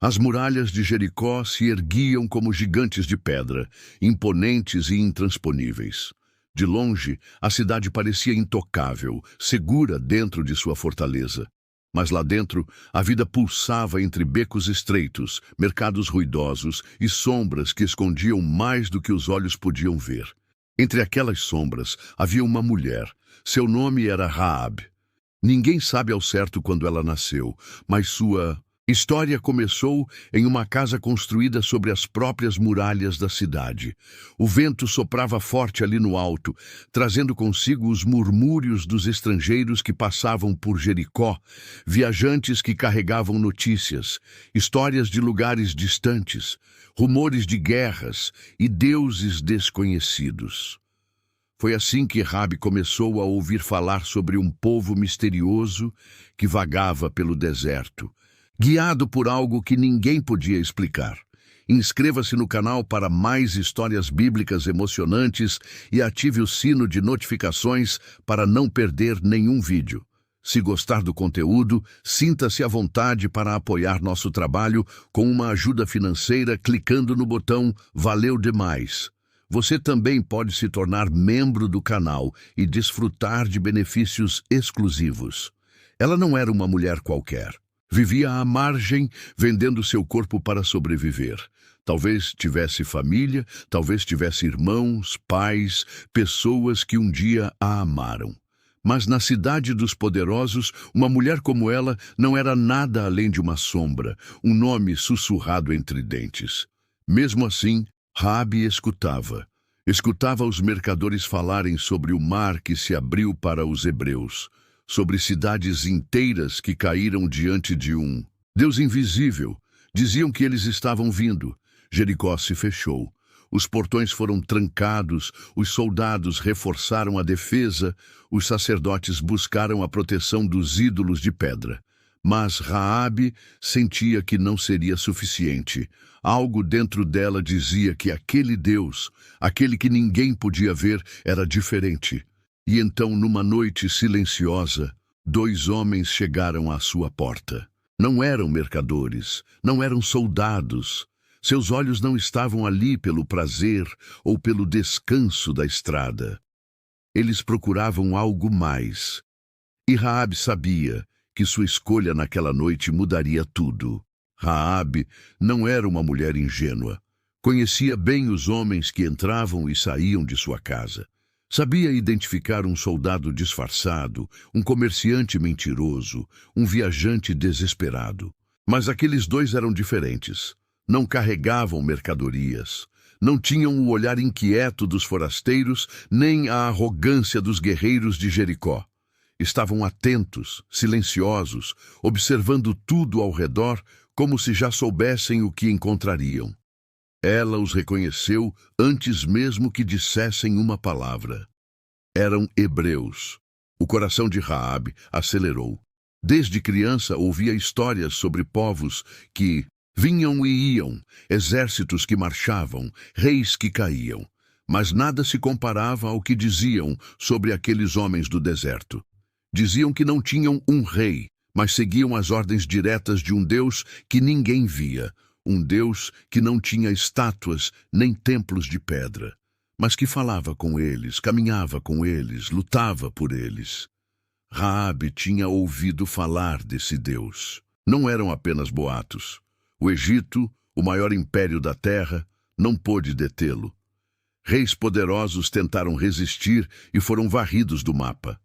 As muralhas de Jericó se erguiam como gigantes de pedra, imponentes e intransponíveis. De longe, a cidade parecia intocável, segura dentro de sua fortaleza. Mas lá dentro, a vida pulsava entre becos estreitos, mercados ruidosos e sombras que escondiam mais do que os olhos podiam ver. Entre aquelas sombras havia uma mulher. Seu nome era Raabe. Ninguém sabe ao certo quando ela nasceu, mas sua história começou em uma casa construída sobre as próprias muralhas da cidade. O vento soprava forte ali no alto, trazendo consigo os murmúrios dos estrangeiros que passavam por Jericó, viajantes que carregavam notícias, histórias de lugares distantes, rumores de guerras e deuses desconhecidos. Foi assim que Raabe começou a ouvir falar sobre um povo misterioso que vagava pelo deserto, guiado por algo que ninguém podia explicar. Inscreva-se no canal para mais histórias bíblicas emocionantes e ative o sino de notificações para não perder nenhum vídeo. Se gostar do conteúdo, sinta-se à vontade para apoiar nosso trabalho com uma ajuda financeira clicando no botão Valeu demais. Você também pode se tornar membro do canal e desfrutar de benefícios exclusivos. Ela não era uma mulher qualquer. Vivia à margem, vendendo seu corpo para sobreviver. Talvez tivesse família, talvez tivesse irmãos, pais, pessoas que um dia a amaram. Mas na cidade dos poderosos, uma mulher como ela não era nada além de uma sombra, um nome sussurrado entre dentes. Mesmo assim, Raabe escutava. Escutava os mercadores falarem sobre o mar que se abriu para os hebreus, sobre cidades inteiras que caíram diante de um Deus invisível. Diziam que eles estavam vindo. Jericó se fechou. Os portões foram trancados, os soldados reforçaram a defesa, os sacerdotes buscaram a proteção dos ídolos de pedra. Mas Raabe sentia que não seria suficiente. Algo dentro dela dizia que aquele Deus, aquele que ninguém podia ver, era diferente. E então, numa noite silenciosa, 2 homens chegaram à sua porta. Não eram mercadores, não eram soldados. Seus olhos não estavam ali pelo prazer ou pelo descanso da estrada. Eles procuravam algo mais. E Raabe sabia que sua escolha naquela noite mudaria tudo. Raabe não era uma mulher ingênua. Conhecia bem os homens que entravam e saíam de sua casa. Sabia identificar um soldado disfarçado, um comerciante mentiroso, um viajante desesperado. Mas aqueles 2 eram diferentes. Não carregavam mercadorias. Não tinham o olhar inquieto dos forasteiros, nem a arrogância dos guerreiros de Jericó. Estavam atentos, silenciosos, observando tudo ao redor, como se já soubessem o que encontrariam. Ela os reconheceu antes mesmo que dissessem uma palavra. Eram hebreus. O coração de Raabe acelerou. Desde criança ouvia histórias sobre povos que vinham e iam, exércitos que marchavam, reis que caíam. Mas nada se comparava ao que diziam sobre aqueles homens do deserto. Diziam que não tinham um rei, mas seguiam as ordens diretas de um Deus que ninguém via. Um Deus que não tinha estátuas nem templos de pedra, mas que falava com eles, caminhava com eles, lutava por eles. Raabe tinha ouvido falar desse Deus. Não eram apenas boatos. O Egito, o maior império da terra, não pôde detê-lo. Reis poderosos tentaram resistir e foram varridos do mapa.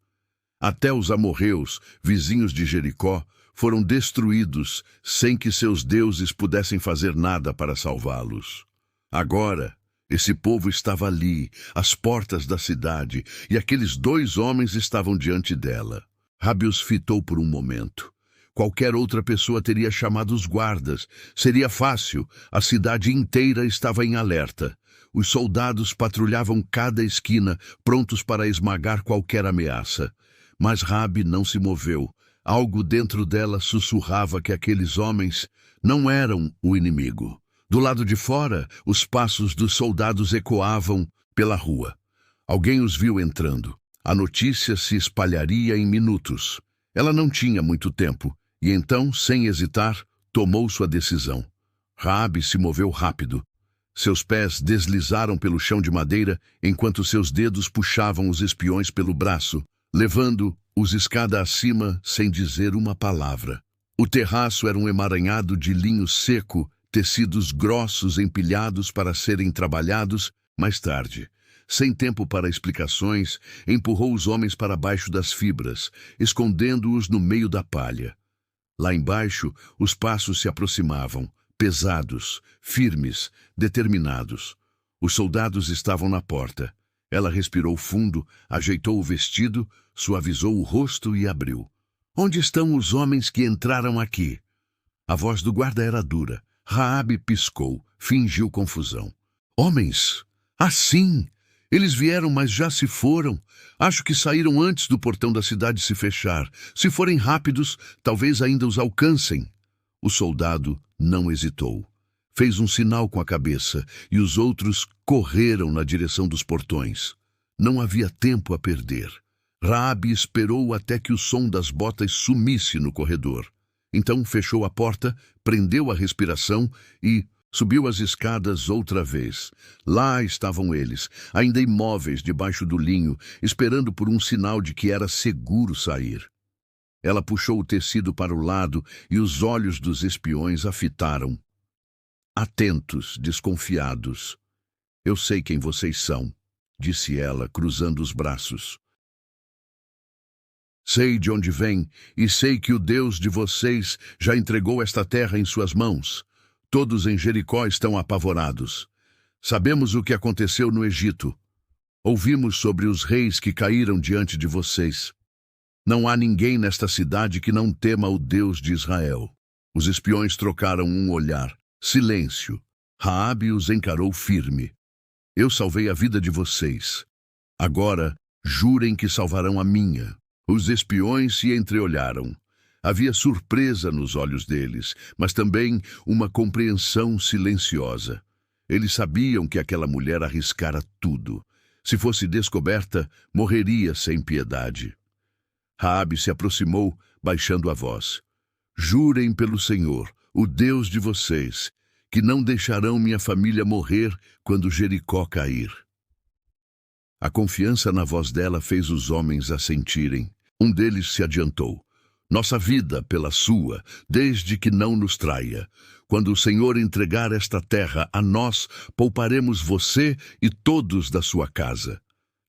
Até os amorreus, vizinhos de Jericó, foram destruídos sem que seus deuses pudessem fazer nada para salvá-los. Agora, esse povo estava ali, às portas da cidade, e aqueles 2 homens estavam diante dela. Raabe os fitou por um momento. Qualquer outra pessoa teria chamado os guardas. Seria fácil, a cidade inteira estava em alerta. Os soldados patrulhavam cada esquina, prontos para esmagar qualquer ameaça. Mas Raabe não se moveu. Algo dentro dela sussurrava que aqueles homens não eram o inimigo. Do lado de fora, os passos dos soldados ecoavam pela rua. Alguém os viu entrando. A notícia se espalharia em minutos. Ela não tinha muito tempo, e então, sem hesitar, tomou sua decisão. Raabe se moveu rápido. Seus pés deslizaram pelo chão de madeira enquanto seus dedos puxavam os espiões pelo braço, levando-os escada acima sem dizer uma palavra. O terraço era um emaranhado de linho seco, tecidos grossos empilhados para serem trabalhados mais tarde. Sem tempo para explicações, empurrou os homens para baixo das fibras, escondendo-os no meio da palha. Lá embaixo, os passos se aproximavam, pesados, firmes, determinados. Os soldados estavam na porta. Ela respirou fundo, ajeitou o vestido, suavizou o rosto e abriu. Onde estão os homens que entraram aqui? A voz do guarda era dura. Raabe piscou, fingiu confusão. Homens? Ah, sim! Eles vieram, mas já se foram. Acho que saíram antes do portão da cidade se fechar. Se forem rápidos, talvez ainda os alcancem. O soldado não hesitou. Fez um sinal com a cabeça e os outros correram na direção dos portões. Não havia tempo a perder. Raabe esperou até que o som das botas sumisse no corredor. Então fechou a porta, prendeu a respiração e subiu as escadas outra vez. Lá estavam eles, ainda imóveis debaixo do linho, esperando por um sinal de que era seguro sair. Ela puxou o tecido para o lado e os olhos dos espiões a fitaram. Atentos, desconfiados. Eu sei quem vocês são, disse ela, cruzando os braços. Sei de onde vem e sei que o Deus de vocês já entregou esta terra em suas mãos. Todos em Jericó estão apavorados. Sabemos o que aconteceu no Egito. Ouvimos sobre os reis que caíram diante de vocês. Não há ninguém nesta cidade que não tema o Deus de Israel. Os espiões trocaram um olhar. Silêncio. Raabe os encarou firme. Eu salvei a vida de vocês. Agora, jurem que salvarão a minha. Os espiões se entreolharam. Havia surpresa nos olhos deles, mas também uma compreensão silenciosa. Eles sabiam que aquela mulher arriscara tudo. Se fosse descoberta, morreria sem piedade. Raabe se aproximou, baixando a voz. Jurem pelo Senhor, o Deus de vocês, que não deixarão minha família morrer quando Jericó cair. A confiança na voz dela fez os homens assentirem. Um deles se adiantou. Nossa vida pela sua, desde que não nos traia. Quando o Senhor entregar esta terra a nós, pouparemos você e todos da sua casa.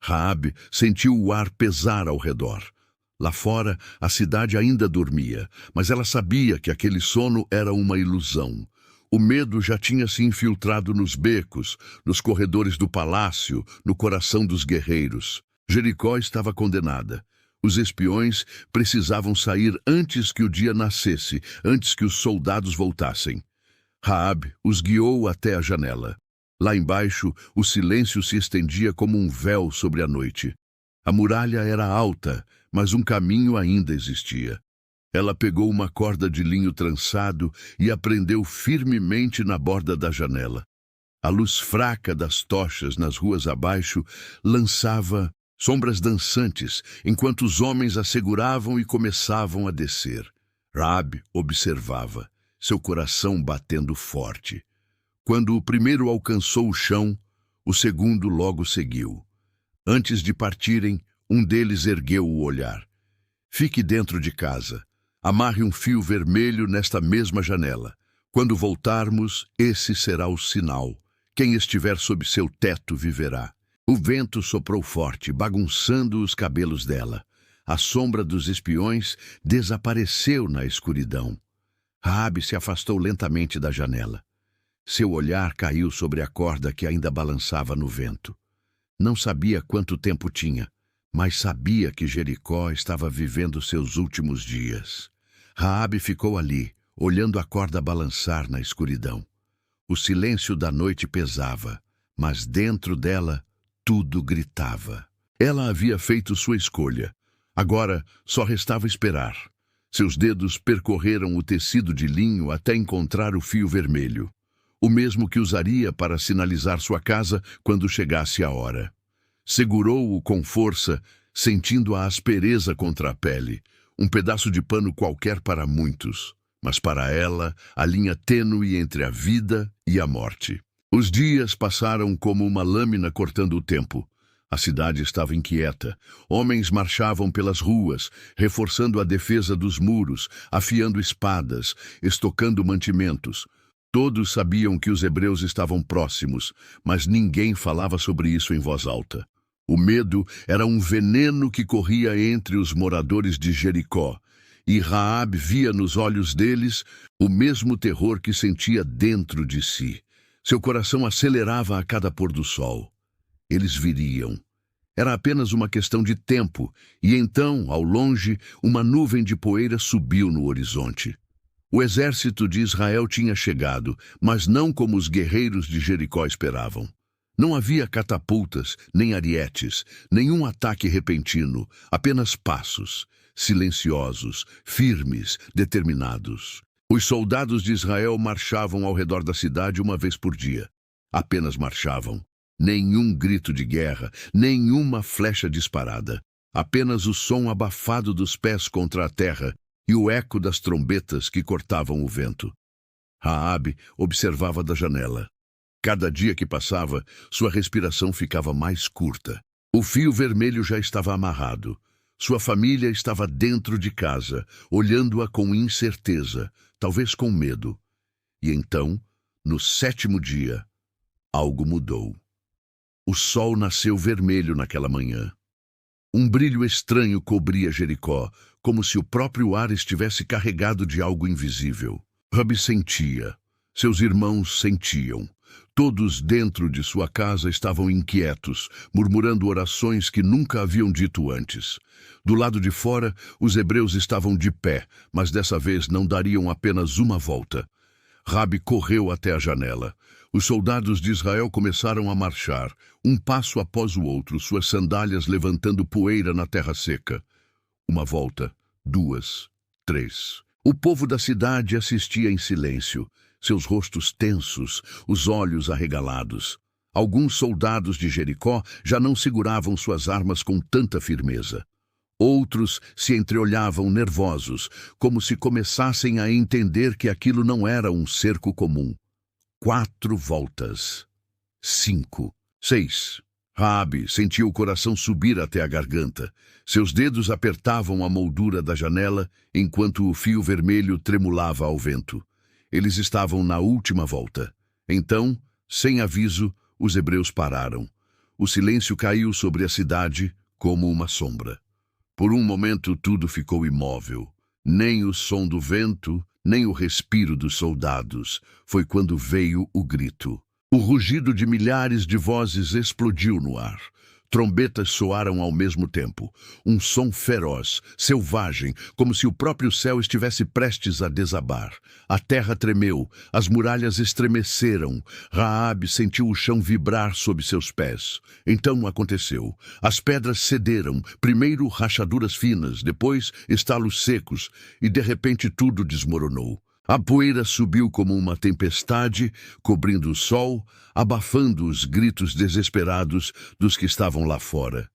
Raabe sentiu o ar pesar ao redor. Lá fora, a cidade ainda dormia, mas ela sabia que aquele sono era uma ilusão. O medo já tinha se infiltrado nos becos, nos corredores do palácio, no coração dos guerreiros. Jericó estava condenada. Os espiões precisavam sair antes que o dia nascesse, antes que os soldados voltassem. Raabe os guiou até a janela. Lá embaixo, o silêncio se estendia como um véu sobre a noite. A muralha era alta, mas um caminho ainda existia. Ela pegou uma corda de linho trançado e a prendeu firmemente na borda da janela. A luz fraca das tochas nas ruas abaixo lançava sombras dançantes, enquanto os homens a seguravam e começavam a descer. Raabe observava, seu coração batendo forte. Quando o primeiro alcançou o chão, o segundo logo seguiu. Antes de partirem, um deles ergueu o olhar. Fique dentro de casa. Amarre um fio vermelho nesta mesma janela. Quando voltarmos, esse será o sinal. Quem estiver sob seu teto viverá. O vento soprou forte, bagunçando os cabelos dela. A sombra dos espiões desapareceu na escuridão. Raabe se afastou lentamente da janela. Seu olhar caiu sobre a corda que ainda balançava no vento. Não sabia quanto tempo tinha, mas sabia que Jericó estava vivendo seus últimos dias. Raabe ficou ali, olhando a corda balançar na escuridão. O silêncio da noite pesava, mas dentro dela tudo gritava. Ela havia feito sua escolha. Agora só restava esperar. Seus dedos percorreram o tecido de linho até encontrar o fio vermelho. O mesmo que usaria para sinalizar sua casa quando chegasse a hora. Segurou-o com força, sentindo a aspereza contra a pele. Um pedaço de pano qualquer para muitos. mas para ela a linha tênue entre a vida e a morte. Os dias passaram como uma lâmina cortando o tempo. A cidade estava inquieta. Homens marchavam pelas ruas, reforçando a defesa dos muros, afiando espadas, estocando mantimentos. Todos sabiam que os hebreus estavam próximos, mas ninguém falava sobre isso em voz alta. O medo era um veneno que corria entre os moradores de Jericó, e Raabe via nos olhos deles o mesmo terror que sentia dentro de si. Seu coração acelerava a cada pôr do sol. Eles viriam. Era apenas uma questão de tempo, e então, ao longe, uma nuvem de poeira subiu no horizonte. O exército de Israel tinha chegado, mas não como os guerreiros de Jericó esperavam. Não havia catapultas, nem arietes, nenhum ataque repentino, apenas passos, silenciosos, firmes, determinados. Os soldados de Israel marchavam ao redor da cidade uma vez por dia. Apenas marchavam. Nenhum grito de guerra, nenhuma flecha disparada. Apenas o som abafado dos pés contra a terra e o eco das trombetas que cortavam o vento. Raabe observava da janela. Cada dia que passava, sua respiração ficava mais curta. O fio vermelho já estava amarrado. Sua família estava dentro de casa, olhando-a com incerteza, talvez com medo. E então, no 7º dia, algo mudou. O sol nasceu vermelho naquela manhã. Um brilho estranho cobria Jericó, como se o próprio ar estivesse carregado de algo invisível. Rabi sentia. Seus irmãos sentiam. Todos dentro de sua casa estavam inquietos, murmurando orações que nunca haviam dito antes. Do lado de fora, os hebreus estavam de pé, mas dessa vez não dariam apenas uma volta. Rabi correu até a janela. Os soldados de Israel começaram a marchar, um passo após o outro, suas sandálias levantando poeira na terra seca. Uma volta, 2, 3. O povo da cidade assistia em silêncio, seus rostos tensos, os olhos arregalados. Alguns soldados de Jericó já não seguravam suas armas com tanta firmeza. Outros se entreolhavam nervosos, como se começassem a entender que aquilo não era um cerco comum. 4 voltas. 5. 6. Raabe sentiu o coração subir até a garganta. Seus dedos apertavam a moldura da janela, enquanto o fio vermelho tremulava ao vento. Eles estavam na última volta. Então, sem aviso, os hebreus pararam. O silêncio caiu sobre a cidade como uma sombra. Por um momento tudo ficou imóvel. Nem o som do vento, nem o respiro dos soldados. Foi quando veio o grito. O rugido de milhares de vozes explodiu no ar. Trombetas soaram ao mesmo tempo. Um som feroz, selvagem, como se o próprio céu estivesse prestes a desabar. A terra tremeu, as muralhas estremeceram. Raabe sentiu o chão vibrar sob seus pés. Então aconteceu. As pedras cederam, primeiro rachaduras finas, depois estalos secos, e de repente tudo desmoronou. A poeira subiu como uma tempestade, cobrindo o sol, abafando os gritos desesperados dos que estavam lá fora.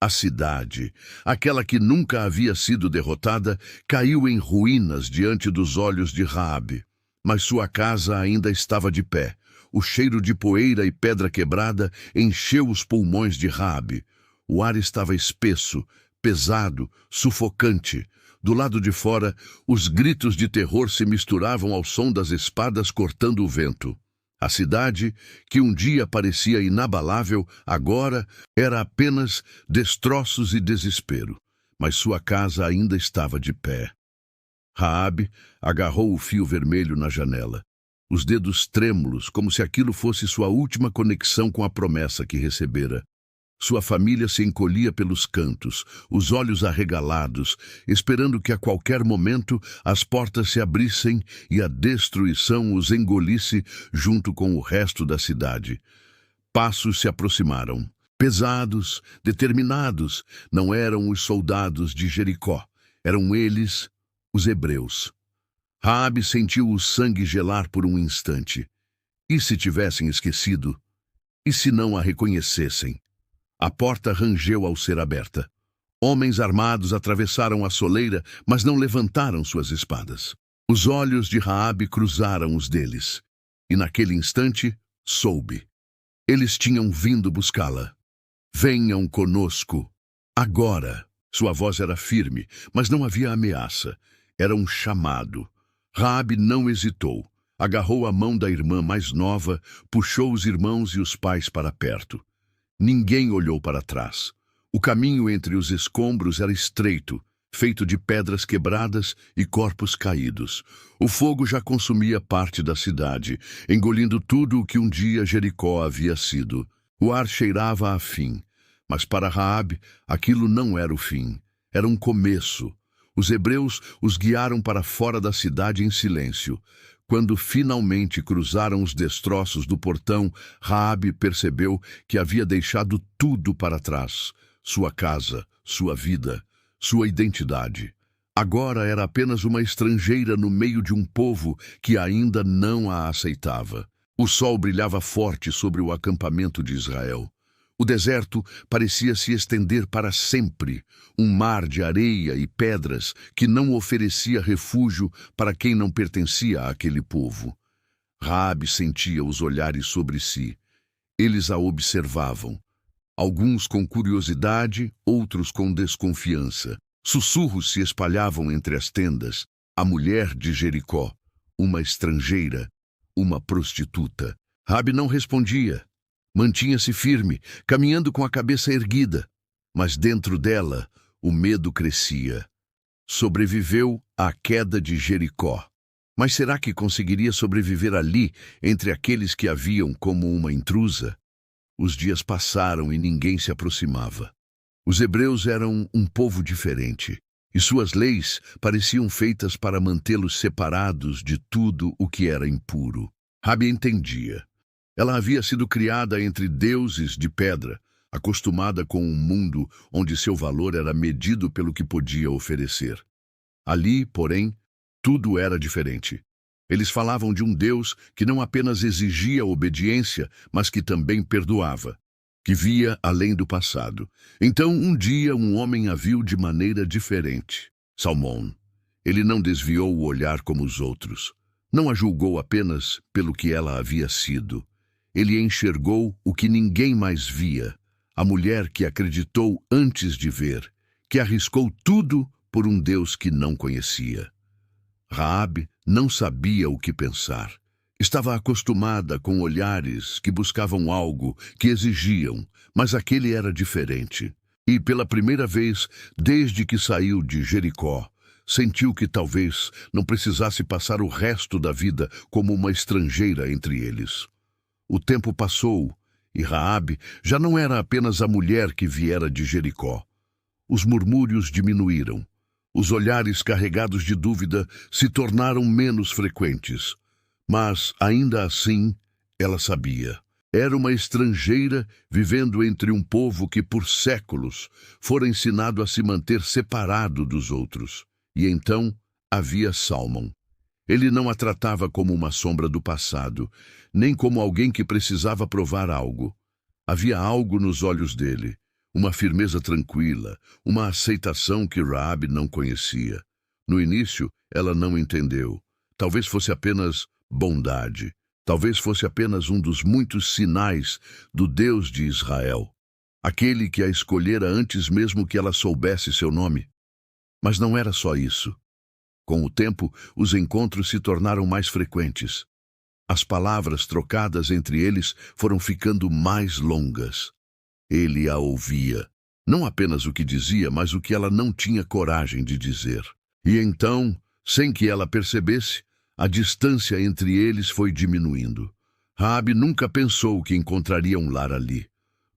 A cidade, aquela que nunca havia sido derrotada, caiu em ruínas diante dos olhos de Raabe. Mas sua casa ainda estava de pé. O cheiro de poeira e pedra quebrada encheu os pulmões de Raabe. O ar estava espesso, pesado, sufocante. Do lado de fora, os gritos de terror se misturavam ao som das espadas cortando o vento. A cidade, que um dia parecia inabalável, agora era apenas destroços e desespero. Mas sua casa ainda estava de pé. Raabe agarrou o fio vermelho na janela, os dedos trêmulos, como se aquilo fosse sua última conexão com a promessa que recebera. Sua família se encolhia pelos cantos, os olhos arregalados, esperando que a qualquer momento as portas se abrissem e a destruição os engolisse junto com o resto da cidade. Passos se aproximaram. Pesados, determinados, não eram os soldados de Jericó, eram eles, os hebreus. Raabe sentiu o sangue gelar por um instante. E se tivessem esquecido? E se não a reconhecessem? A porta rangeu ao ser aberta. Homens armados atravessaram a soleira, mas não levantaram suas espadas. Os olhos de Raabe cruzaram os deles, e naquele instante soube. Eles tinham vindo buscá-la. Venham conosco, agora. Sua voz era firme, mas não havia ameaça. Era um chamado. Raabe não hesitou. Agarrou a mão da irmã mais nova, puxou os irmãos e os pais para perto. Ninguém olhou para trás. O caminho entre os escombros era estreito, feito de pedras quebradas e corpos caídos. O fogo já consumia parte da cidade, engolindo tudo o que um dia Jericó havia sido. O ar cheirava a fim, mas para Raabe aquilo não era o fim, era um começo. Os hebreus os guiaram para fora da cidade em silêncio. Quando finalmente cruzaram os destroços do portão, Raabe percebeu que havia deixado tudo para trás. Sua casa, sua vida, sua identidade. Agora era apenas uma estrangeira no meio de um povo que ainda não a aceitava. O sol brilhava forte sobre o acampamento de Israel. O deserto parecia se estender para sempre, um mar de areia e pedras que não oferecia refúgio para quem não pertencia àquele povo. Raabe sentia os olhares sobre si. Eles a observavam, alguns com curiosidade, outros com desconfiança. Sussurros se espalhavam entre as tendas. A mulher de Jericó, uma estrangeira, uma prostituta. Raabe não respondia. Mantinha-se firme, caminhando com a cabeça erguida. Mas dentro dela, o medo crescia. Sobreviveu à queda de Jericó. Mas será que conseguiria sobreviver ali, entre aqueles que a viam como uma intrusa? Os dias passaram e ninguém se aproximava. Os hebreus eram um povo diferente, e suas leis pareciam feitas para mantê-los separados de tudo o que era impuro. Raabe entendia. Ela havia sido criada entre deuses de pedra, acostumada com um mundo onde seu valor era medido pelo que podia oferecer. Ali, porém, tudo era diferente. Eles falavam de um Deus que não apenas exigia obediência, mas que também perdoava, que via além do passado. Então, um dia, um homem a viu de maneira diferente. Salmão. Ele não desviou o olhar como os outros. Não a julgou apenas pelo que ela havia sido. Ele enxergou o que ninguém mais via, a mulher que acreditou antes de ver, que arriscou tudo por um Deus que não conhecia. Raabe não sabia o que pensar. Estava acostumada com olhares que buscavam algo, que exigiam, mas aquele era diferente. E pela primeira vez, desde que saiu de Jericó, sentiu que talvez não precisasse passar o resto da vida como uma estrangeira entre eles. O tempo passou, e Raabe já não era apenas a mulher que viera de Jericó. Os murmúrios diminuíram. Os olhares carregados de dúvida se tornaram menos frequentes. Mas, ainda assim, ela sabia. Era uma estrangeira vivendo entre um povo que, por séculos, fora ensinado a se manter separado dos outros. E então havia Salmão. Ele não a tratava como uma sombra do passado, nem como alguém que precisava provar algo. Havia algo nos olhos dele, uma firmeza tranquila, uma aceitação que Raabe não conhecia. No início, ela não entendeu. Talvez fosse apenas bondade. Talvez fosse apenas um dos muitos sinais do Deus de Israel, aquele que a escolhera antes mesmo que ela soubesse seu nome. Mas não era só isso. Com o tempo, os encontros se tornaram mais frequentes. As palavras trocadas entre eles foram ficando mais longas. Ele a ouvia, não apenas o que dizia, mas o que ela não tinha coragem de dizer. E então, sem que ela percebesse, a distância entre eles foi diminuindo. Raabe nunca pensou que encontraria um lar ali.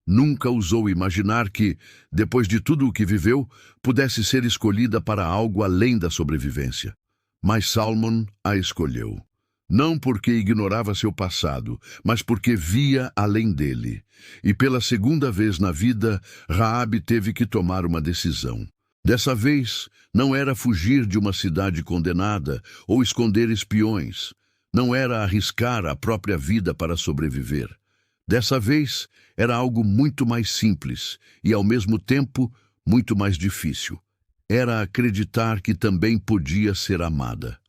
Nunca ousou imaginar que, depois de tudo o que viveu, pudesse ser escolhida para algo além da sobrevivência. Mas Salmão a escolheu. Não porque ignorava seu passado, mas porque via além dele. E pela segunda vez na vida, Raabe teve que tomar uma decisão. Dessa vez, não era fugir de uma cidade condenada ou esconder espiões. Não era arriscar a própria vida para sobreviver. Dessa vez, era algo muito mais simples e, ao mesmo tempo, muito mais difícil. Era acreditar que também podia ser amada.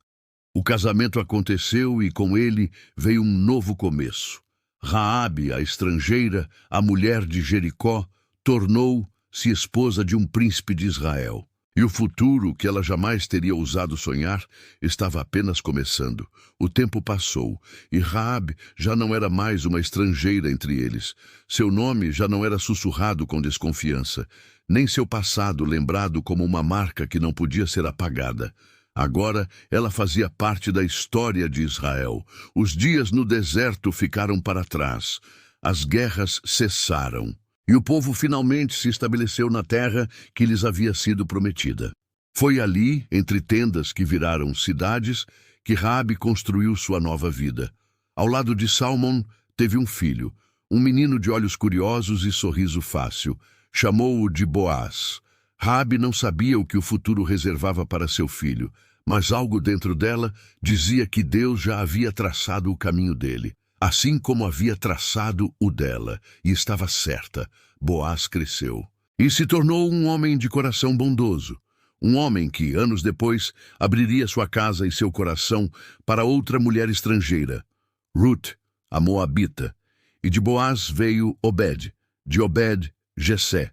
O casamento aconteceu e com ele veio um novo começo. Raabe, a estrangeira, a mulher de Jericó, tornou-se esposa de um príncipe de Israel. E o futuro, que ela jamais teria ousado sonhar, estava apenas começando. O tempo passou, e Raabe já não era mais uma estrangeira entre eles. Seu nome já não era sussurrado com desconfiança, nem seu passado lembrado como uma marca que não podia ser apagada. Agora ela fazia parte da história de Israel. Os dias no deserto ficaram para trás. As guerras cessaram. E o povo finalmente se estabeleceu na terra que lhes havia sido prometida. Foi ali, entre tendas que viraram cidades, que Raabe construiu sua nova vida. Ao lado de Salmão, teve um filho, um menino de olhos curiosos e sorriso fácil. Chamou-o de Boaz. Raabe não sabia o que o futuro reservava para seu filho, mas algo dentro dela dizia que Deus já havia traçado o caminho dele, assim como havia traçado o dela, e estava certa. Boaz cresceu e se tornou um homem de coração bondoso, um homem que, anos depois, abriria sua casa e seu coração para outra mulher estrangeira, Ruth, a Moabita, e de Boaz veio Obed, de Obed, Jessé,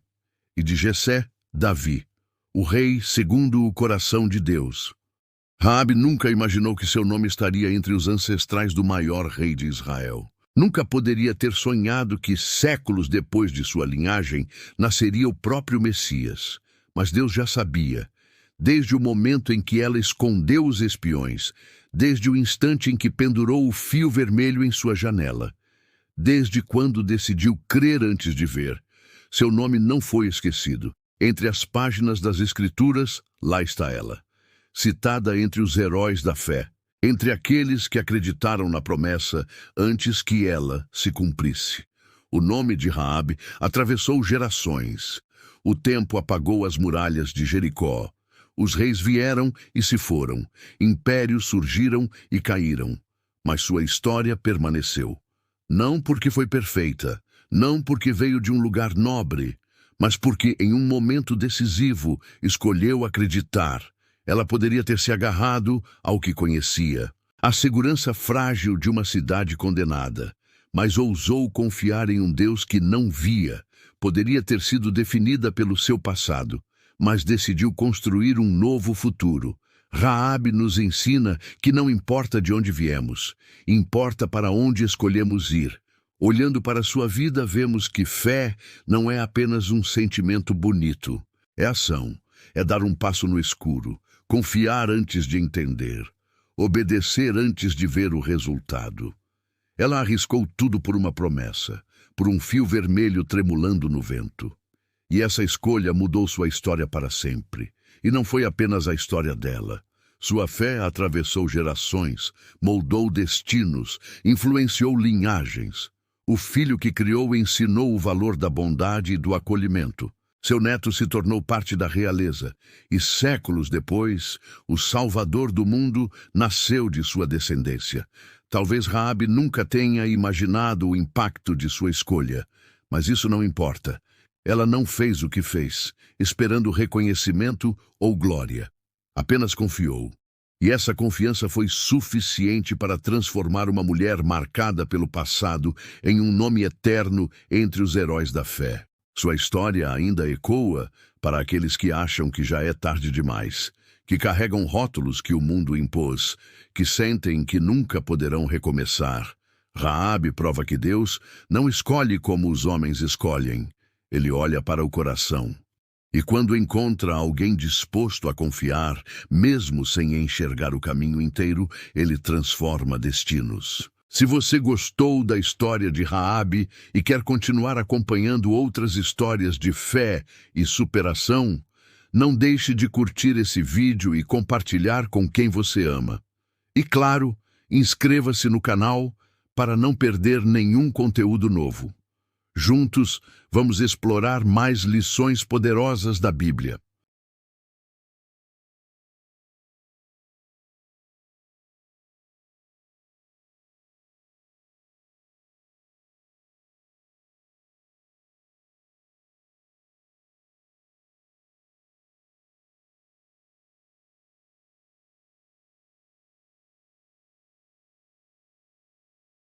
e de Jessé, Davi, o rei segundo o coração de Deus. Raabe nunca imaginou que seu nome estaria entre os ancestrais do maior rei de Israel. Nunca poderia ter sonhado que, séculos depois de sua linhagem, nasceria o próprio Messias. Mas Deus já sabia, desde o momento em que ela escondeu os espiões, desde o instante em que pendurou o fio vermelho em sua janela, desde quando decidiu crer antes de ver. Seu nome não foi esquecido. Entre as páginas das Escrituras, lá está ela, citada entre os heróis da fé, entre aqueles que acreditaram na promessa antes que ela se cumprisse. O nome de Raabe atravessou gerações. O tempo apagou as muralhas de Jericó. Os reis vieram e se foram. Impérios surgiram e caíram. Mas sua história permaneceu. Não porque foi perfeita, não porque veio de um lugar nobre, mas porque em um momento decisivo escolheu acreditar. Ela poderia ter se agarrado ao que conhecia, a segurança frágil de uma cidade condenada, mas ousou confiar em um Deus que não via. Poderia ter sido definida pelo seu passado, mas decidiu construir um novo futuro. Raabe nos ensina que não importa de onde viemos, importa para onde escolhemos ir. Olhando para sua vida, vemos que fé não é apenas um sentimento bonito. É ação, é dar um passo no escuro, confiar antes de entender, obedecer antes de ver o resultado. Ela arriscou tudo por uma promessa, por um fio vermelho tremulando no vento. E essa escolha mudou sua história para sempre. E não foi apenas a história dela. Sua fé atravessou gerações, moldou destinos, influenciou linhagens. O filho que criou ensinou o valor da bondade e do acolhimento. Seu neto se tornou parte da realeza, e séculos depois, o Salvador do mundo nasceu de sua descendência. Talvez Raabe nunca tenha imaginado o impacto de sua escolha, mas isso não importa. Ela não fez o que fez, esperando reconhecimento ou glória. Apenas confiou. E essa confiança foi suficiente para transformar uma mulher marcada pelo passado em um nome eterno entre os heróis da fé. Sua história ainda ecoa para aqueles que acham que já é tarde demais, que carregam rótulos que o mundo impôs, que sentem que nunca poderão recomeçar. Raabe prova que Deus não escolhe como os homens escolhem. Ele olha para o coração. E quando encontra alguém disposto a confiar, mesmo sem enxergar o caminho inteiro, ele transforma destinos. Se você gostou da história de Raabe e quer continuar acompanhando outras histórias de fé e superação, não deixe de curtir esse vídeo e compartilhar com quem você ama. E claro, inscreva-se no canal para não perder nenhum conteúdo novo. Juntos, vamos explorar mais lições poderosas da Bíblia.